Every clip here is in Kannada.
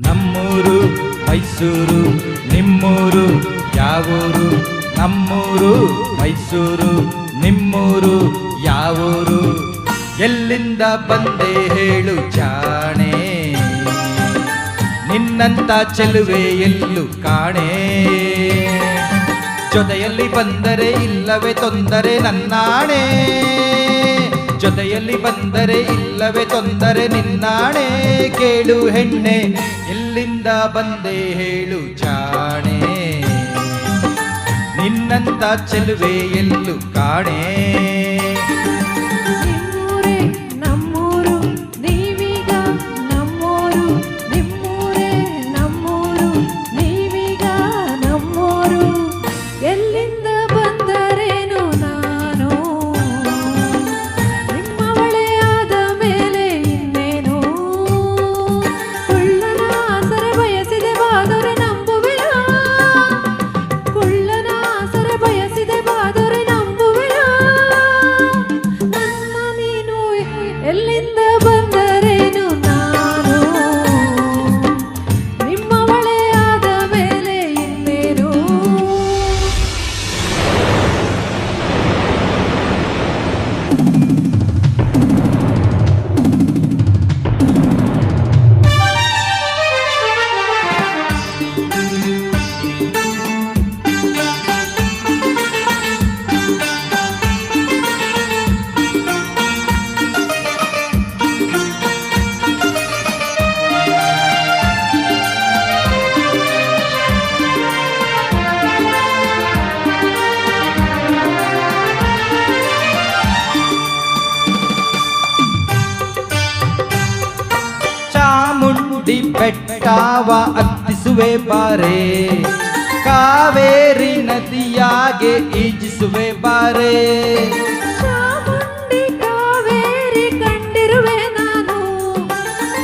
ನಮ್ಮೂರು ಮೈಸೂರು ನಿಮ್ಮೂರು ಯಾವೂರು? ನಮ್ಮೂರು ಮೈಸೂರು ನಿಮ್ಮೂರು ಯಾವೂರು? ಎಲ್ಲಿಂದ ಬಂದೆ ಹೇಳು ಜಾಣೆ, ನಿನ್ನಂತ ಚೆಲುವೆ ಎಲ್ಲೂ ಕಾಣೆ. ಜೊತೆಯಲ್ಲಿ ಬಂದರೆ ಇಲ್ಲವೇ ತೊಂದರೆ ನನ್ನಾಣೆ, ಜೊತೆಯಲ್ಲಿ ಬಂದರೆ ಇಲ್ಲವೇ ತೊಂದರೆ ನಿನ್ನಾಣೆ. ಕೇಳು ಹೆಣ್ಣೆ, ಎಲ್ಲಿಂದ ಬಂದೆ ಹೇಳು ಜಾಣೆ, ನಿನ್ನಂತ ಚೆಲುವೆ ಎಲ್ಲೂ ಕಾಣೆ. ಬೆಟ್ಟವ ಹತ್ತಿಸುವೆ ಬಾರೆ, ಕಾವೇರಿ ನದಿಯಾಗೆ ಈಜಿಸುವೆ ಬಾರೆ. ಚಾಮುಂಡಿ ಕಾವೇರಿ ಕಂಡಿರುವೆ ನಾನು,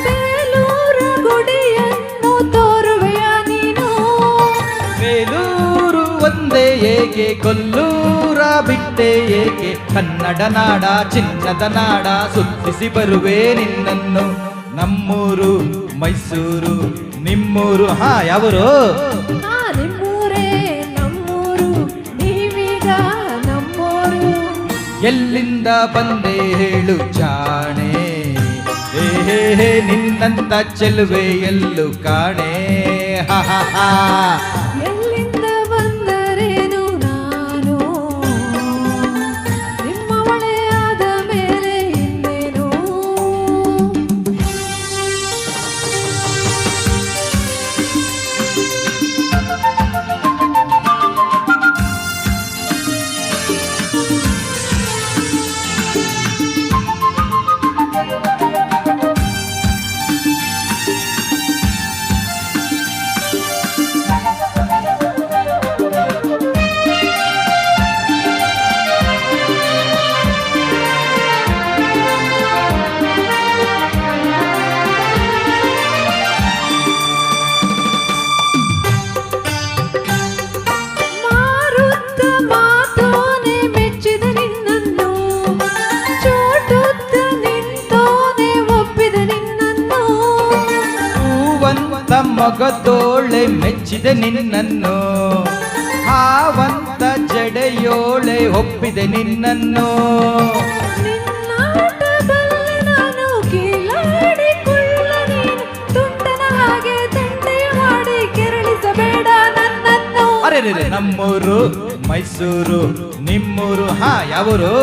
ಬೇಲೂರು ಗುಡಿಯನ್ನು ತೋರುವೆಯ ನೀನು. ಬೇಲೂರು ಒಂದೇ ಏಕೆ, ಕೊಲ್ಲೂರ ಬಿಟ್ಟೆ ಏಕೆ, ಕನ್ನಡ ನಾಡ ಚಿನ್ನದ ನಾಡ ಸುತ್ತಿಸಿ ಬರುವೆ ನಿನ್ನನ್ನು. ನಮ್ಮೂರು ಮೈಸೂರು ನಿಮ್ಮೂರು ಯಾವರು? ನಿಮ್ಮೂರೇ ನಮ್ಮೂರು, ನೀವೀಗ ನಮ್ಮೂರು. ಎಲ್ಲಿಂದ ಬಂದೆ ಹೇಳು ಜಾಣೆ, ಹೇ ನಿನ್ನಂತ ಚೆಲುವೆ ಎಲ್ಲೂ ಕಾಣೆ. ಎಲ್ಲಿಂದ ಬಂದರೇನು ನಾನು, ನಿಮ್ಮ ಒಳೆಯಾದ ಮೇಲೆ ಇನ್ನೇನು. ಮಗದೋಳೆ ಮೆಚ್ಚಿದೆ ನಿನ್ನನ್ನು, ಹಾವಂತ ಜಡೆಯೋಳೆ ಒಪ್ಪಿದೆ ನಿನ್ನನ್ನು. ನಿನ್ನಾಟದಲ್ಲಿ ನಾನು ಕೀಲಾಡಿಕೊಳ್ಳ, ನೀನು ತುಂಟನ ಹಾಗೆ ತಂಟೆಯ ಮಾಡಿ ಕೆರಳಿಸಬೇಡ ನನ್ನನ್ನು. ಅರೆ ನಮ್ಮೂರು ಮೈಸೂರು ನಿಮ್ಮೂರು ಯಾವರು?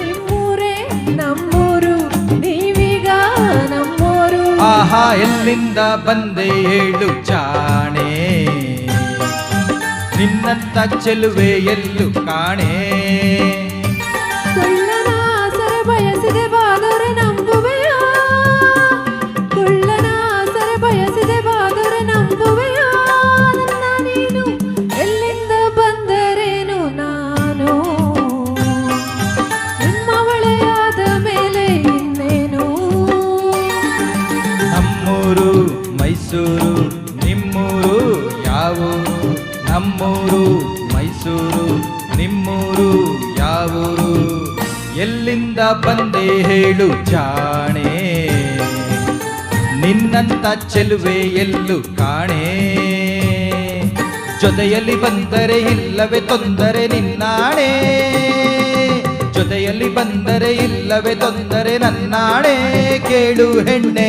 ನಿಮ್ಮೂರೇ ನಮ್ಮೂರು, ನೀವೀಗ ನಮ್ಮೂರು. ಆಹಾ ಎಲ್ಲಿಂದ ಬಂದೆ ಹೇಳು ಜಾಣೆ, ನಿನ್ನಂತ ಚೆಲುವೆ ಎಲ್ಲೂ ಕಾಣೆ. ಕುಳ್ಳನ ಸರ ಬಯಸಿದೆ ಬಾದರೆ ನಂಬುವೆಯ, ಕುಳ್ಳನ ಸರ ಬಯಸಿದೆ ಬಾದರೆ ನಂಬುವೆಯ. ನನ್ನ ನೀನು ಎಲ್ಲಿಂದ ಬಂದರೇನು ನಾನು, ನಿಮ್ಮ ಒಳೆಯಾದ ಮೇಲೆ ಇನ್ನೇನು. ನಮ್ಮೂರು ಮೈಸೂರು ನಿಮ್ಮೂರು ಯಾವೂರು? ನಮ್ಮೂರು ಮೈಸೂರು ನಿಮ್ಮೂರು ಯಾವೂರು? ಎಲ್ಲಿಂದ ಬಂದೆ ಹೇಳು ಜಾಣೆ, ನಿನ್ನಂತ ಚೆಲುವೆ ಎಲ್ಲೂ ಕಾಣೆ ಜೊತೆಯಲ್ಲಿ ಬಂದರೆ ಇಲ್ಲವೇ ತೊಂದರೆ ನಿನ್ನಾಣೆ ಜೊತೆಯಲ್ಲಿ ಬಂದರೆ ಇಲ್ಲವೇ ತೊಂದರೆ ನನ್ನಾಣೆ ಕೇಳು ಹೆಣ್ಣೆ